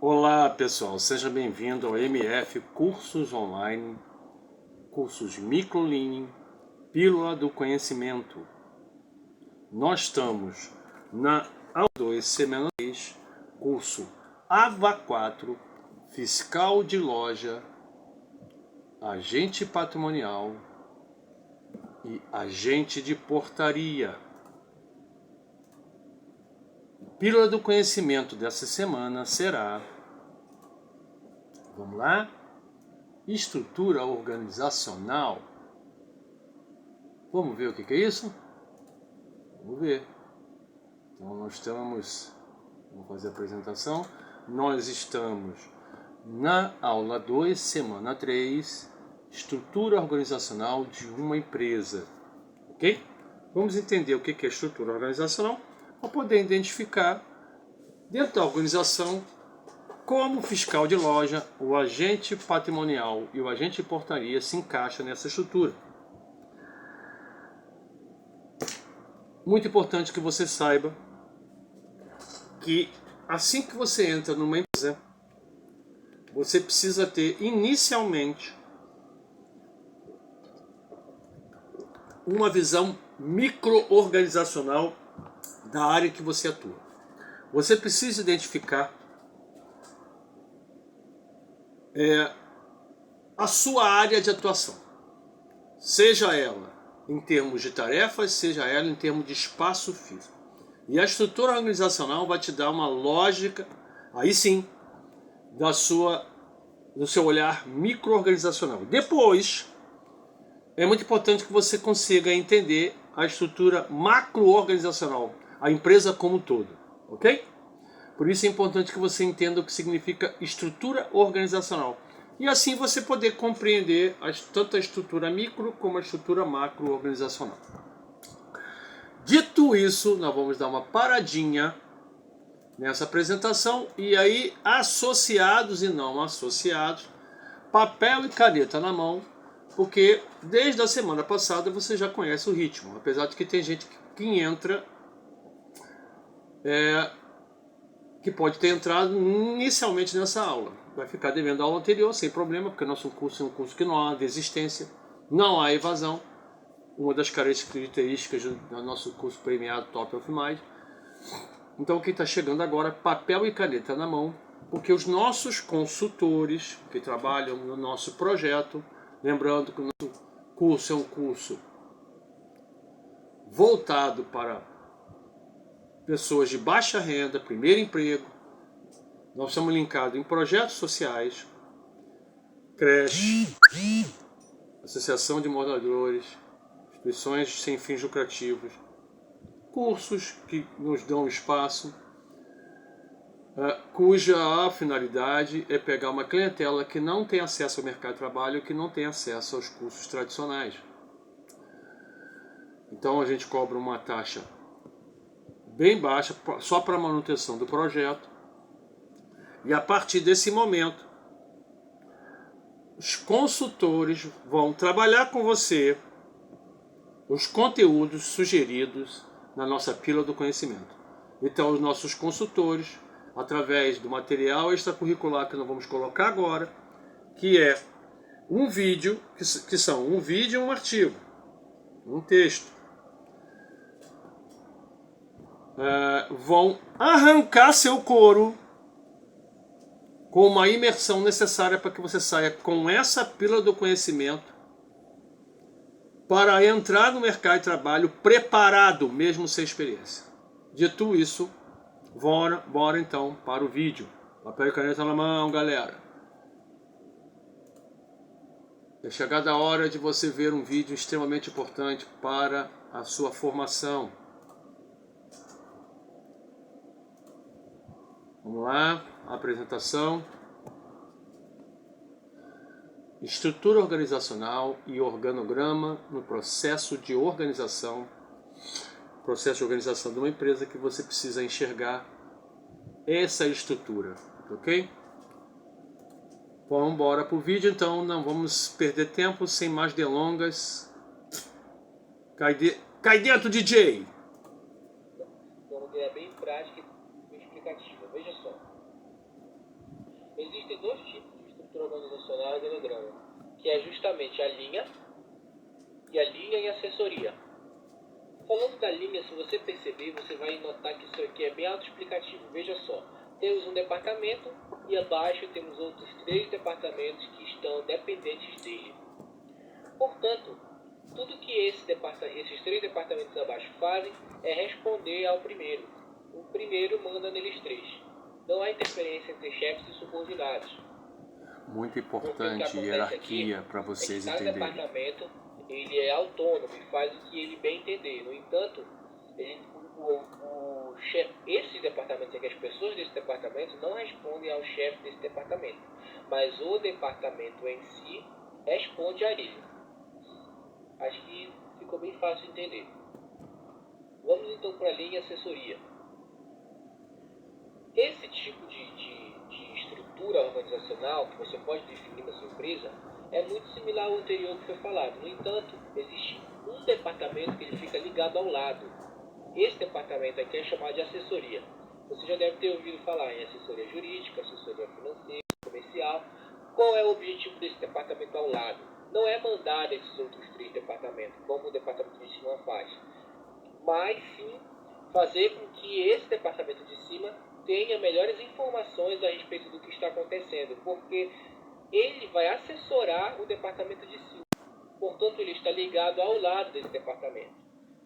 Olá pessoal, seja bem-vindo ao MF Cursos Online, cursos Microlearning, Pílula do Conhecimento. Nós estamos na aula 2, semana 3, curso AVA 4, Fiscal de Loja, Agente Patrimonial e Agente de Portaria. Pílula do Conhecimento dessa semana será, vamos lá, estrutura organizacional. Vamos ver o que é isso? Vamos ver. Então nós estamos, vamos fazer a apresentação. Nós estamos na aula 2, semana 3, estrutura organizacional de uma empresa. Ok? Vamos entender o que é estrutura organizacional para poder identificar dentro da organização como o fiscal de loja, o agente patrimonial e o agente de portaria se encaixam nessa estrutura. Muito importante que você saiba que assim que você entra numa empresa, você precisa ter inicialmente uma visão micro-organizacional da área que você atua. Você precisa identificar a sua área de atuação, seja ela em termos de tarefas, seja ela em termos de espaço físico. E a estrutura organizacional vai te dar uma lógica, aí sim, do seu olhar micro-organizacional. Depois, é muito importante que você consiga entender a estrutura macro-organizacional, a empresa como um todo, ok? Por isso é importante que você entenda o que significa estrutura organizacional. E assim você poder compreender tanto a estrutura micro como a estrutura macro organizacional. Dito isso, nós vamos dar uma paradinha nessa apresentação e aí, associados e não associados, papel e caneta na mão, porque desde a semana passada você já conhece o ritmo, apesar de que tem gente que entra que pode ter entrado inicialmente nessa aula. Vai ficar devendo a aula anterior, sem problema, porque nosso curso é um curso que não há desistência, não há evasão. Uma das características do nosso curso premiado Top of Mind. Então, quem está chegando agora, papel e caneta na mão, porque os nossos consultores que trabalham no nosso projeto, lembrando que o nosso curso é um curso voltado para pessoas de baixa renda, primeiro emprego. Nós estamos linkados em projetos sociais, creche, associação de moradores, instituições sem fins lucrativos, cursos que nos dão espaço, cuja a finalidade é pegar uma clientela que não tem acesso ao mercado de trabalho, que não tem acesso aos cursos tradicionais. Então a gente cobra uma taxa bem baixa, só para a manutenção do projeto. E a partir desse momento, os consultores vão trabalhar com você os conteúdos sugeridos na nossa pílula do conhecimento. Então, os nossos consultores, através do material extracurricular que nós vamos colocar agora, que é um vídeo, que são um vídeo e um artigo, um texto, vão arrancar seu couro com uma imersão necessária para que você saia com essa pílula do conhecimento para entrar no mercado de trabalho preparado, mesmo sem experiência. Dito isso, bora então para o vídeo. Papel e caneta na mão, galera. É chegada a hora de você ver um vídeo extremamente importante para a sua formação. Vamos lá, apresentação. Estrutura organizacional e organograma no processo de organização de uma empresa, que você precisa enxergar essa estrutura, ok? Vamos embora para o vídeo, então não vamos perder tempo, sem mais delongas. Cai dentro, DJ! Então, uma ideia bem prática e explicativa. Veja só. dois tipos de estrutura organizacional e organograma, que é justamente a linha e assessoria. Falando da linha, se você perceber, você vai notar que isso aqui é bem autoexplicativo. Veja só, temos um departamento e abaixo temos outros 3 departamentos que estão dependentes dele. Portanto, tudo que esses 3 departamentos abaixo fazem é responder ao primeiro. O primeiro manda neles 3. Não há interferência entre chefes e subordinados. Muito importante, hierarquia, para vocês cada entenderem. Departamento ele é autônomo e faz o que ele bem entender. No entanto, esses departamentos, as pessoas desse departamento não respondem ao chefe desse departamento, mas o departamento em si responde a ele. Acho que ficou bem fácil de entender. Vamos então para a linha assessoria. Esse tipo de estrutura organizacional que você pode definir na sua empresa é muito similar ao anterior que foi falado. No entanto, existe um departamento que ele fica ligado ao lado. Esse departamento aqui é chamado de assessoria. Você já deve ter ouvido falar em assessoria jurídica, assessoria financeira, comercial. Qual é o objetivo desse departamento ao lado? Não é mandar esses outros 3 departamentos, como o departamento de cima faz, mas sim fazer com que esse departamento de cima tenha melhores informações a respeito do que está acontecendo, porque ele vai assessorar o departamento de cima. Portanto, ele está ligado ao lado desse departamento.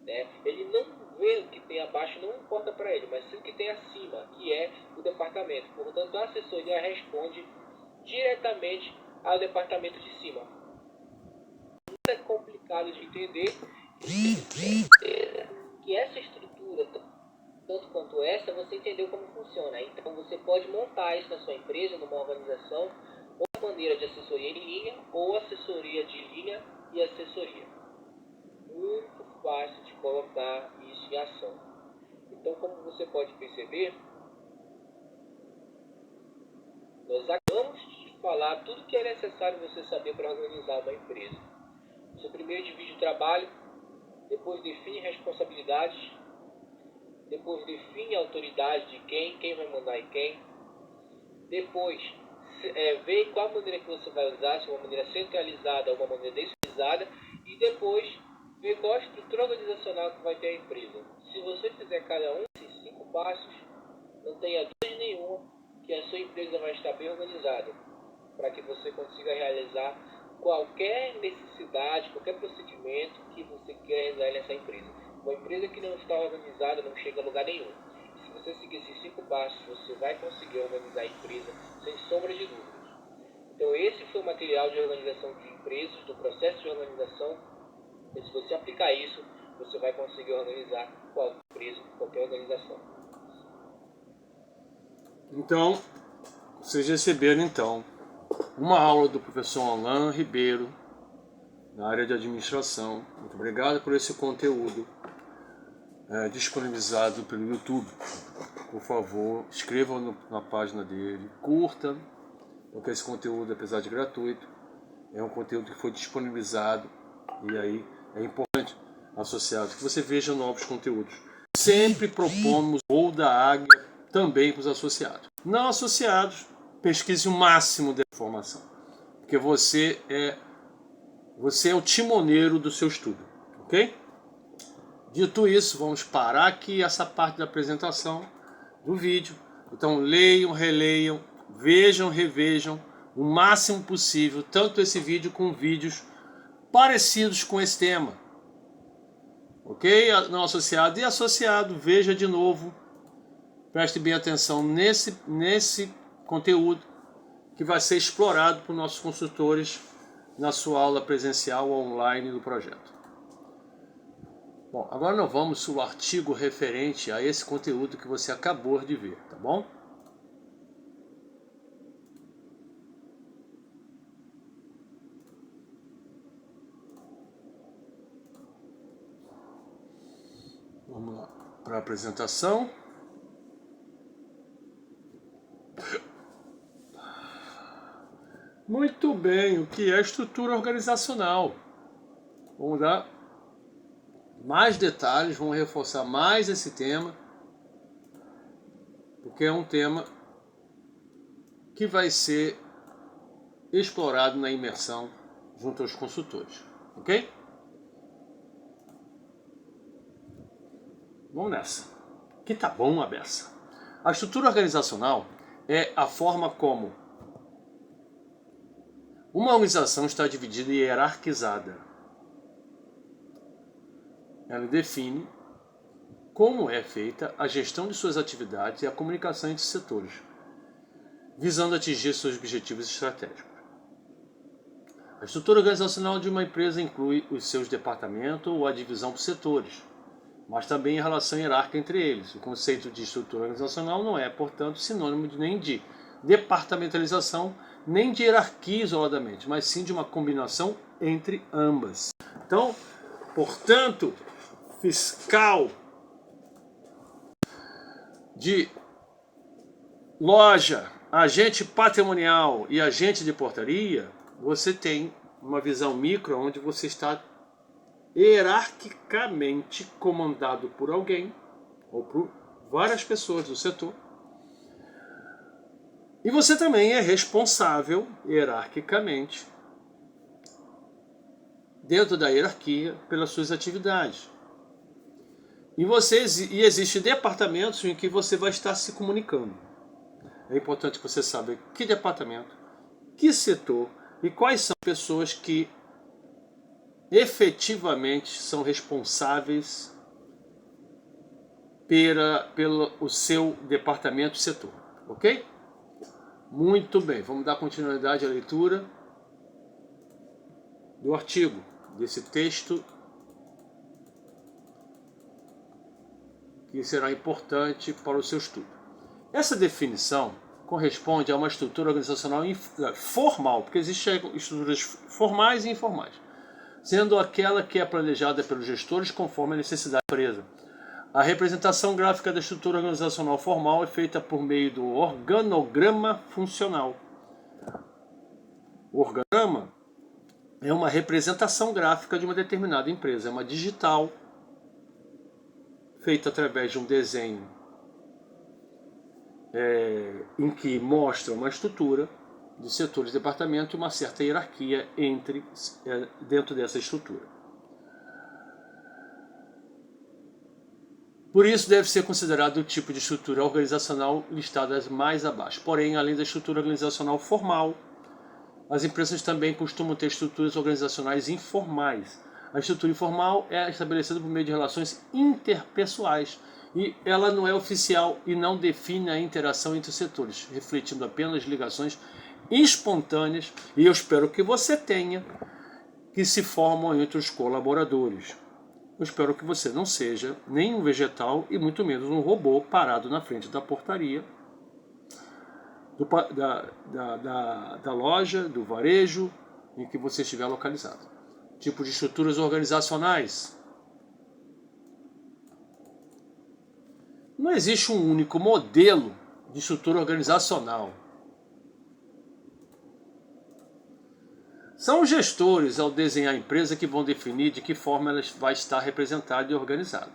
Né? Ele não vê o que tem abaixo, não importa para ele, mas sim o que tem acima, que é o departamento. Portanto, a assessoria responde diretamente ao departamento de cima. Isso é complicado de entender, que essa estrutura, tanto quanto essa, você entendeu como funciona. Então, você pode montar isso na sua empresa, numa organização, ou maneira de assessoria em linha, ou assessoria de linha e assessoria. Muito fácil de colocar isso em ação. Então, como você pode perceber, nós acabamos de falar tudo que é necessário você saber para organizar uma empresa. Você primeiro divide o trabalho, depois define responsabilidades, depois define a autoridade de quem vai mandar em quem, depois vê qual maneira que você vai usar, se é uma maneira centralizada ou uma maneira descentralizada, e depois vê qual a estrutura organizacional que vai ter a empresa. Se você fizer cada um desses 5 passos, não tenha dúvida nenhuma que a sua empresa vai estar bem organizada, para que você consiga realizar qualquer necessidade, qualquer procedimento que você queira realizar nessa empresa. Uma empresa que não está organizada não chega a lugar nenhum. Se você seguir esses 5 passos, você vai conseguir organizar a empresa sem sombra de dúvidas. Então esse foi o material de organização de empresas, do processo de organização. E se você aplicar isso, você vai conseguir organizar qualquer empresa, qualquer organização. Então, vocês receberam então uma aula do professor Alain Ribeiro, na área de administração. Muito obrigado por esse conteúdo disponibilizado pelo YouTube. Por favor, inscrevam na página dele, curta, porque esse conteúdo, apesar de gratuito, é um conteúdo que foi disponibilizado, e aí é importante, associado, que você veja novos conteúdos. Sempre propomos o voo da águia também para os associados. Não associados, pesquise o máximo de informação, porque você é o timoneiro do seu estudo, ok? Dito isso, vamos parar aqui essa parte da apresentação do vídeo. Então leiam, releiam, vejam, revejam o máximo possível, tanto esse vídeo como vídeos parecidos com esse tema. Ok? Não associado e associado, veja de novo, preste bem atenção nesse conteúdo que vai ser explorado por nossos consultores na sua aula presencial ou online do projeto. Bom, agora nós vamos ao artigo referente a esse conteúdo que você acabou de ver, tá bom? Vamos lá para a apresentação. Muito bem, o que é estrutura organizacional? Vamos dar mais detalhes, vamos reforçar mais esse tema, porque é um tema que vai ser explorado na imersão junto aos consultores, ok? Vamos nessa, que tá bom a beça. A estrutura organizacional é a forma como uma organização está dividida e hierarquizada. Ela define como é feita a gestão de suas atividades e a comunicação entre setores, visando atingir seus objetivos estratégicos. A estrutura organizacional de uma empresa inclui os seus departamentos ou a divisão por setores, mas também a relação hierárquica entre eles. O conceito de estrutura organizacional não é, portanto, sinônimo nem de departamentalização, nem de hierarquia isoladamente, mas sim de uma combinação entre ambas. Então, portanto, fiscal de loja, agente patrimonial e agente de portaria, você tem uma visão micro onde você está hierarquicamente comandado por alguém ou por várias pessoas do setor. E você também é responsável hierarquicamente dentro da hierarquia pelas suas atividades. E existem departamentos em que você vai estar se comunicando. É importante que você saiba que departamento, que setor e quais são as pessoas que efetivamente são responsáveis pelo seu departamento e setor. Ok? Muito bem, vamos dar continuidade à leitura do artigo, desse texto que será importante para o seu estudo. Essa definição corresponde a uma estrutura organizacional formal, porque existem estruturas formais e informais, sendo aquela que é planejada pelos gestores conforme a necessidade da empresa. A representação gráfica da estrutura organizacional formal é feita por meio do organograma funcional. O organograma é uma representação gráfica de uma determinada empresa, é uma digital feita através de um desenho em que mostra uma estrutura de setores de departamento e uma certa hierarquia dentro dessa estrutura. Por isso deve ser considerado o tipo de estrutura organizacional listadas mais abaixo. Porém, além da estrutura organizacional formal, as empresas também costumam ter estruturas organizacionais informais. A estrutura informal é estabelecida por meio de relações interpessoais e ela não é oficial e não define a interação entre os setores, refletindo apenas ligações espontâneas, e eu espero que você tenha, que se formam entre os colaboradores. Eu espero que você não seja nem um vegetal e muito menos um robô parado na frente da portaria da loja, do varejo em que você estiver localizado. Tipo de estruturas organizacionais. Não existe um único modelo de estrutura organizacional. São os gestores, ao desenhar a empresa, que vão definir de que forma ela vai estar representada e organizada.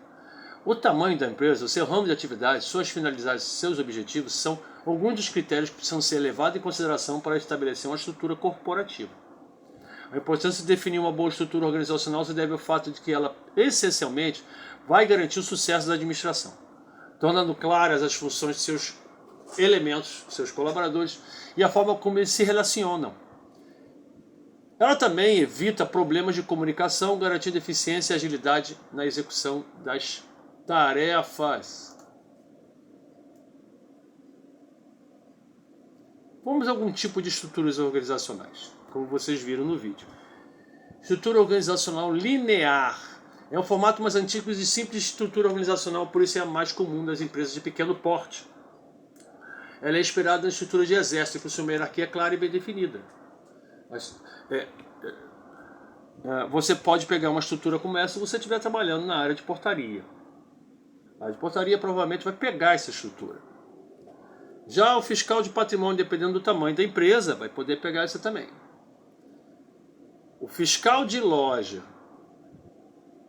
O tamanho da empresa, o seu ramo de atividade, suas finalidades, seus objetivos são alguns dos critérios que precisam ser levados em consideração para estabelecer uma estrutura corporativa. A importância de definir uma boa estrutura organizacional se deve ao fato de que ela, essencialmente, vai garantir o sucesso da administração, tornando claras as funções de seus elementos, seus colaboradores e a forma como eles se relacionam. Ela também evita problemas de comunicação, garantindo eficiência e agilidade na execução das tarefas. Vamos a algum tipo de estruturas organizacionais, como vocês viram no vídeo. Estrutura organizacional linear. É um formato mais antigo e simples de estrutura organizacional, por isso é a mais comum das empresas de pequeno porte. Ela é inspirada na estrutura de exército, que possui uma hierarquia clara e bem definida. Você pode pegar uma estrutura como essa se você estiver trabalhando na área de portaria. A área de portaria provavelmente vai pegar essa estrutura. Já o fiscal de patrimônio, dependendo do tamanho da empresa, vai poder pegar essa também. O fiscal de loja,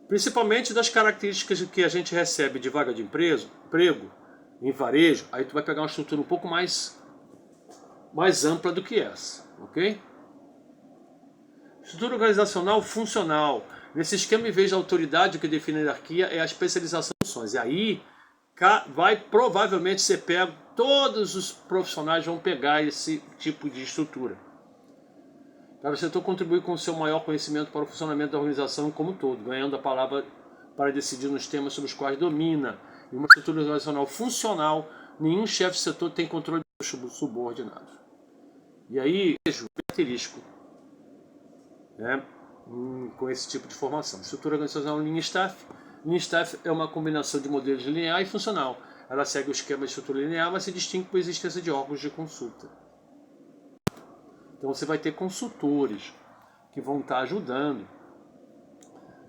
principalmente das características que a gente recebe de vaga de emprego, em varejo, aí tu vai pegar uma estrutura um pouco mais ampla do que essa, ok? Estrutura organizacional funcional. Nesse esquema, em vez de autoridade, o que define a hierarquia é a especialização de funções. E aí vai provavelmente ser pego, todos os profissionais vão pegar esse tipo de estrutura. Cada setor contribui com o seu maior conhecimento para o funcionamento da organização como um todo, ganhando a palavra para decidir nos temas sobre os quais domina. Em uma estrutura organizacional funcional, nenhum chefe de setor tem controle dos subordinados. E aí, vejo característico, né, com esse tipo de formação. Estrutura organizacional Lean Staff. Lean Staff é uma combinação de modelos linear e funcional. Ela segue o esquema de estrutura linear, mas se distingue por existência de órgãos de consulta. Então você vai ter consultores que vão estar ajudando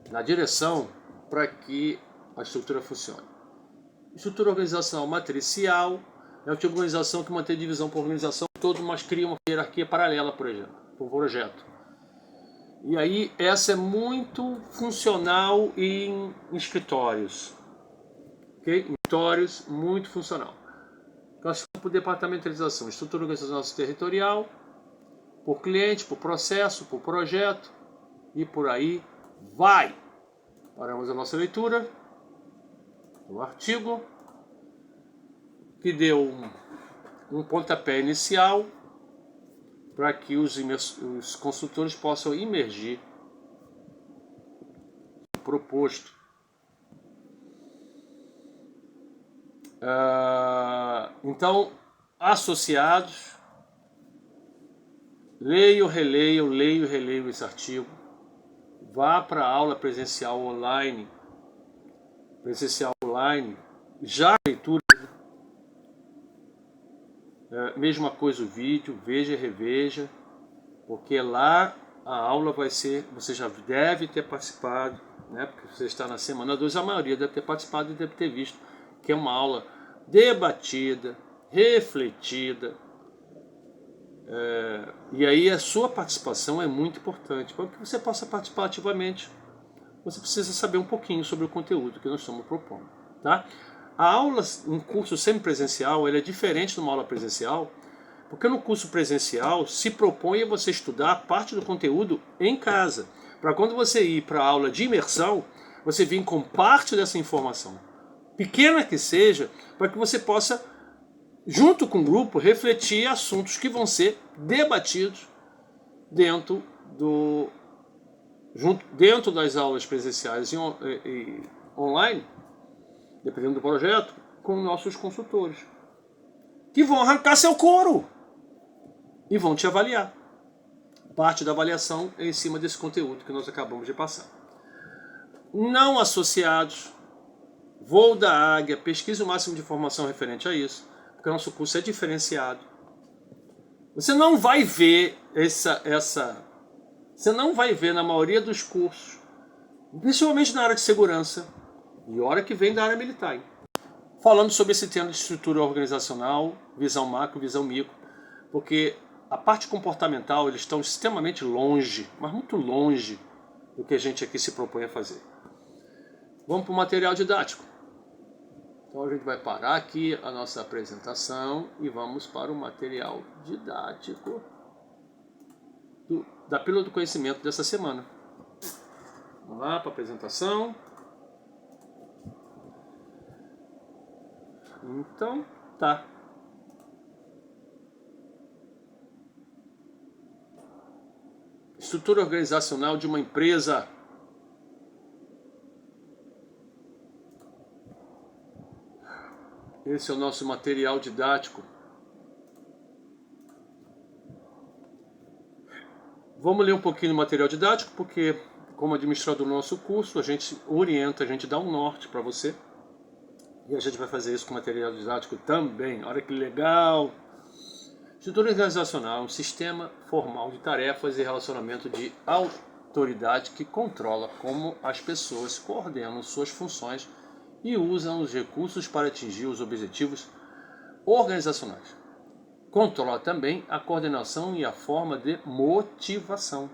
na direção para que a estrutura funcione. Estrutura organizacional matricial é o tipo de organização que mantém divisão por organização todo, mas cria uma hierarquia paralela, por exemplo, por projeto. E aí essa é muito funcional em escritórios. Okay? Em escritórios, muito funcional. Classificação por departamentalização, estrutura organizacional territorial, por cliente, por processo, por projeto e por aí vai. Paramos a nossa leitura do artigo, que deu um pontapé inicial para que os consultores possam imergir no proposto. Então, associados, leio, releio esse artigo, vá para a aula presencial online, já a leitura, mesma coisa o vídeo, veja e reveja, porque lá a aula vai ser, você já deve ter participado, né, porque você está na semana 2, a maioria deve ter participado e deve ter visto que é uma aula debatida, refletida, e aí a sua participação é muito importante. Para que você possa participar ativamente, você precisa saber um pouquinho sobre o conteúdo que nós estamos propondo. Tá? A aula, um curso semipresencial, ele é diferente de uma aula presencial, porque no curso presencial se propõe a você estudar parte do conteúdo em casa, para quando você ir para a aula de imersão, você vir com parte dessa informação, pequena que seja, para que você possa, junto com o grupo, refletir assuntos que vão ser debatidos dentro das aulas presenciais e online, dependendo do projeto, com nossos consultores, que vão arrancar seu couro e vão te avaliar. Parte da avaliação é em cima desse conteúdo que nós acabamos de passar. Não associados, voo da águia, pesquise o máximo de informação referente a isso, porque o nosso curso é diferenciado. Você não vai ver você não vai ver na maioria dos cursos, principalmente na área de segurança, e hora que vem da área militar, falando sobre esse tema de estrutura organizacional, visão macro, visão micro, porque a parte comportamental, eles estão extremamente longe, mas muito longe do que a gente aqui se propõe a fazer. Vamos para o material didático. Então a gente vai parar aqui a nossa apresentação e vamos para o material didático da pílula do conhecimento dessa semana. Vamos lá para a apresentação. Então, tá. Estrutura organizacional de uma empresa. Esse é o nosso material didático. Vamos ler um pouquinho do material didático, porque como administrador do nosso curso, a gente orienta, a gente dá um norte para você. E a gente vai fazer isso com material didático também. Olha que legal! Estrutura organizacional é um sistema formal de tarefas e relacionamento de autoridade que controla como as pessoas coordenam suas funções e usam os recursos para atingir os objetivos organizacionais. Controla também a coordenação e a forma de motivação.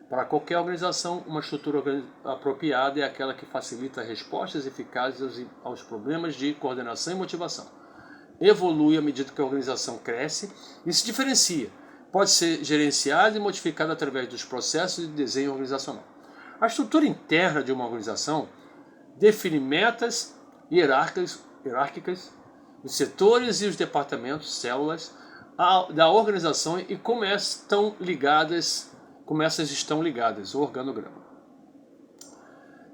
Para qualquer organização, uma estrutura apropriada é aquela que facilita respostas eficazes aos problemas de coordenação e motivação. Evolui à medida que a organização cresce e se diferencia, pode ser gerenciada e modificada através dos processos de desenho organizacional. A estrutura interna de uma organização define metas hierárquicas, os setores e os departamentos, células da organização e como essas estão ligadas, o organograma.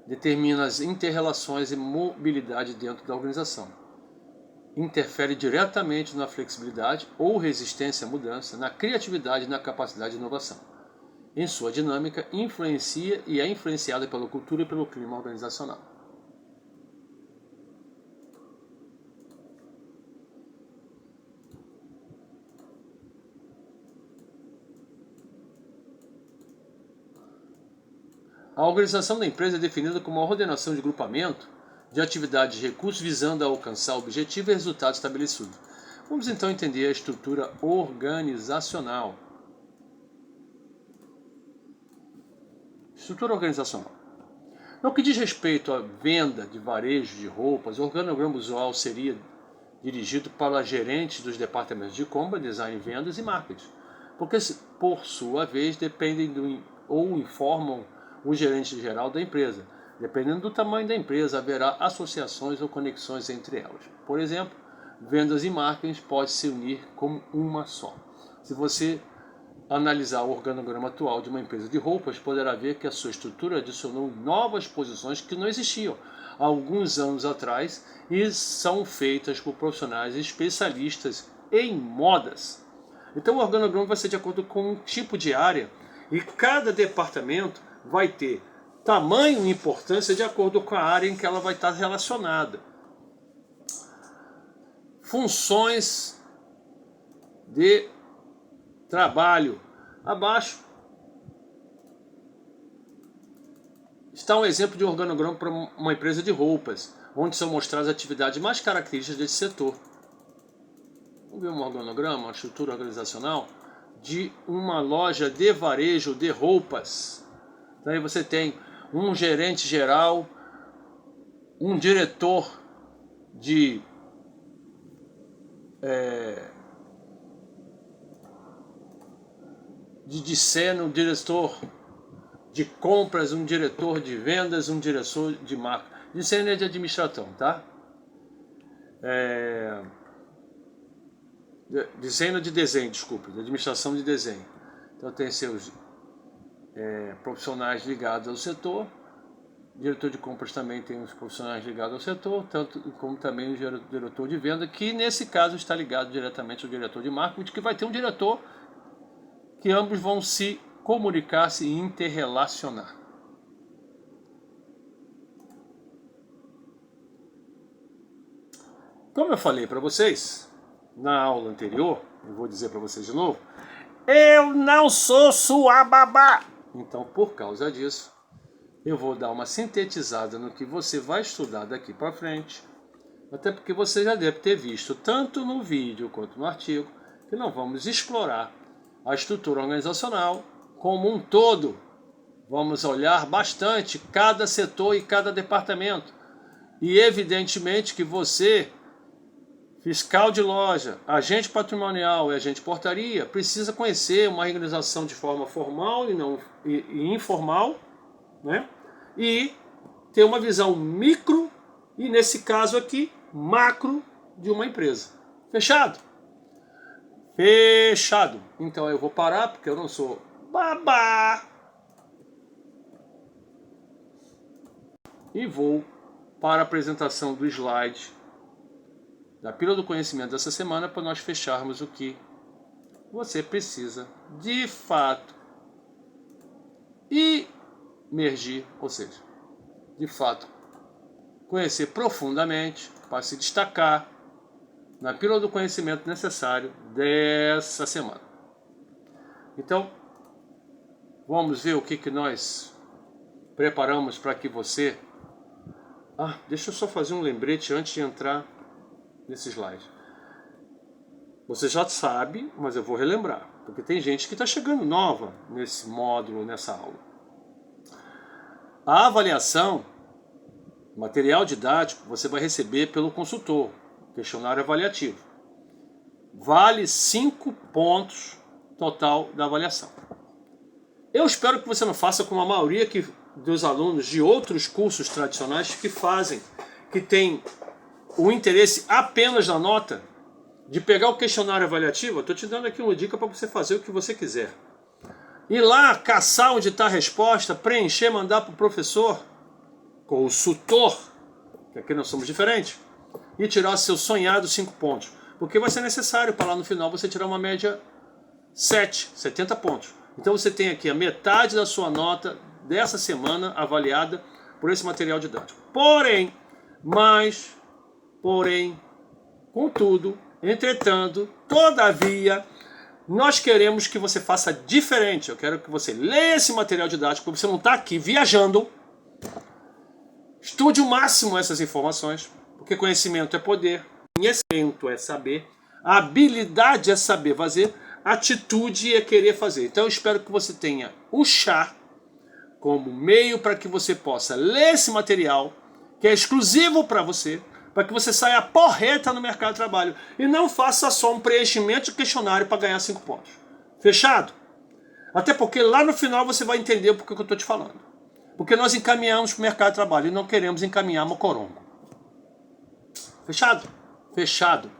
Determina as inter-relações e mobilidade dentro da organização. Interfere diretamente na flexibilidade ou resistência à mudança, na criatividade e na capacidade de inovação. Em sua dinâmica, influencia e é influenciada pela cultura e pelo clima organizacional. A organização da empresa é definida como uma ordenação de grupamento de atividades e recursos visando a alcançar o objetivo e resultado estabelecido. Vamos então entender a estrutura organizacional. Estrutura organizacional. No que diz respeito à venda de varejo de roupas, o organograma usual seria dirigido para gerentes dos departamentos de compra, design, vendas e marketing, porque por sua vez dependem ou informam o gerente geral da empresa. Dependendo do tamanho da empresa, haverá associações ou conexões entre elas. Por exemplo, vendas e marketing podem se unir como uma só. Se você analisar o organograma atual de uma empresa de roupas, poderá ver que a sua estrutura adicionou novas posições que não existiam há alguns anos atrás e são feitas por profissionais especialistas em modas. Então o organograma vai ser de acordo com o tipo de área e cada departamento vai ter tamanho e importância de acordo com a área em que ela vai estar relacionada. Funções de trabalho. Abaixo está um exemplo de organograma para uma empresa de roupas, onde são mostradas as atividades mais características desse setor. Vamos ver um organograma, uma estrutura organizacional de uma loja de varejo de roupas. Daí você tem um gerente geral, um diretor de discernimento, um diretor de compras, um diretor de vendas, um diretor de marca. Discernimento é de administração, tá? De administração de desenho. Então tem seus profissionais ligados ao setor, diretor de compras também tem os profissionais ligados ao setor, tanto como também o diretor de venda, que nesse caso está ligado diretamente ao diretor de marketing, que vai ter um diretor que ambos vão se comunicar, se interrelacionar. Como eu falei para vocês na aula anterior, eu vou dizer para vocês de novo, eu não sou sua babá. Então, por causa disso, eu vou dar uma sintetizada no que você vai estudar daqui para frente, até porque você já deve ter visto, tanto no vídeo quanto no artigo, que nós vamos explorar a estrutura organizacional como um todo. Vamos olhar bastante cada setor e cada departamento. E evidentemente que você, fiscal de loja, agente patrimonial e agente portaria, precisa conhecer uma organização de forma formal e informal, né? E ter uma visão micro e, nesse caso aqui, macro de uma empresa. Fechado? Fechado. Então eu vou parar porque eu não sou babá. E vou para a apresentação do slide da Pílula do Conhecimento dessa semana para nós fecharmos o que você precisa de fato imergir, ou seja, de fato conhecer profundamente para se destacar na Pílula do Conhecimento necessário dessa semana. Então, vamos ver o que nós preparamos para que você... deixa eu só fazer um lembrete antes de entrar nesse slide. Você já sabe, mas eu vou relembrar, porque tem gente que está chegando nova nesse módulo, nessa aula. A avaliação, material didático, você vai receber pelo consultor, questionário avaliativo. Vale 5 pontos, total da avaliação. Eu espero que você não faça como a maioria dos alunos de outros cursos tradicionais que fazem, que tem o interesse apenas na nota, de pegar o questionário avaliativo. Eu estou te dando aqui uma dica para você fazer o que você quiser. Ir lá, caçar onde está a resposta, preencher, mandar para o professor, consultor, que aqui nós somos diferentes, e tirar seus sonhados 5 pontos. Porque vai ser necessário para lá no final você tirar uma média 70 pontos. Então você tem aqui a metade da sua nota dessa semana avaliada por esse material didático. Porém, contudo, entretanto, todavia, nós queremos que você faça diferente. Eu quero que você leia esse material didático, porque você não está aqui viajando. Estude o máximo essas informações, porque conhecimento é poder, conhecimento é saber, a habilidade é saber fazer, atitude é querer fazer. Então eu espero que você tenha o chá como meio para que você possa ler esse material, que é exclusivo para você, para que você saia porreta no mercado de trabalho e não faça só um preenchimento de questionário para ganhar 5 pontos. Fechado? Até porque lá no final você vai entender por que eu estou te falando. Porque nós encaminhamos para o mercado de trabalho e não queremos encaminhar mocorongo. Fechado? Fechado.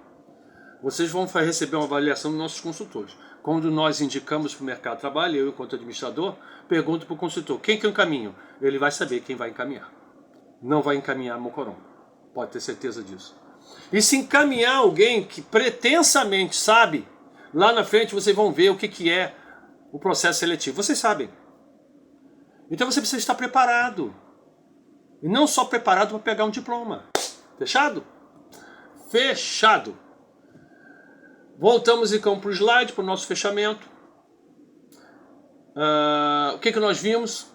Vocês vão receber uma avaliação dos nossos consultores. Quando nós indicamos para o mercado de trabalho, eu, enquanto administrador, pergunto para o consultor, quem que eu encaminho? Ele vai saber quem vai encaminhar. Não vai encaminhar mocorongo. Pode ter certeza disso. E se encaminhar alguém que pretensamente sabe, lá na frente vocês vão ver o que é o processo seletivo. Vocês sabem. Então você precisa estar preparado. E não só preparado para pegar um diploma. Fechado? Fechado. Voltamos então para o slide, para o nosso fechamento. O que nós vimos?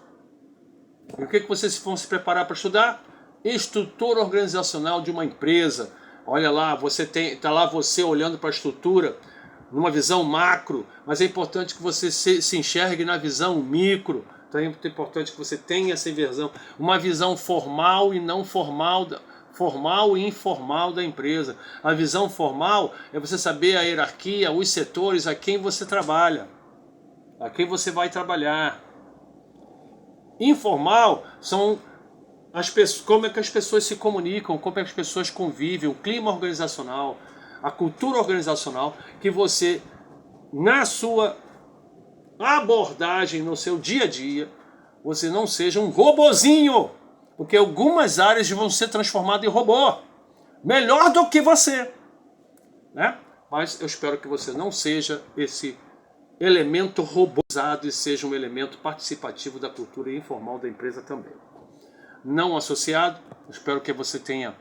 E o que vocês vão se preparar para estudar? Estrutura organizacional de uma empresa. Olha lá, está lá você olhando para a estrutura numa visão macro, mas é importante que você se enxergue na visão micro. Então é importante que você tenha essa visão, uma visão formal e não formal, formal e informal da empresa. A visão formal é você saber a hierarquia, os setores, a quem você trabalha, a quem você vai trabalhar. Informal são como é que as pessoas se comunicam, como é que as pessoas convivem, o clima organizacional, a cultura organizacional, que você, na sua abordagem, no seu dia a dia, você não seja um robozinho, porque algumas áreas vão ser transformadas em robô, melhor do que você, né? Mas eu espero que você não seja esse elemento robotizado e seja um elemento participativo da cultura informal da empresa também. Não associado, espero que você tenha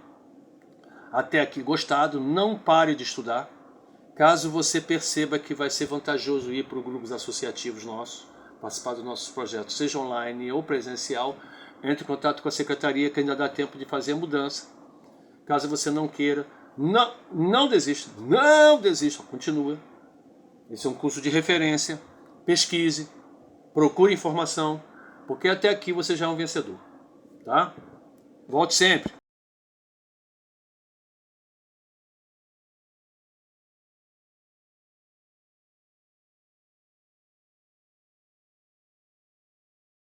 até aqui gostado. Não pare de estudar. Caso você perceba que vai ser vantajoso ir para os grupos associativos nossos, participar dos nossos projetos, seja online ou presencial, entre em contato com a secretaria que ainda dá tempo de fazer a mudança. Caso você não queira, não desista, continua. Esse é um curso de referência, pesquise, procure informação, porque até aqui você já é um vencedor. Tá? Volte sempre.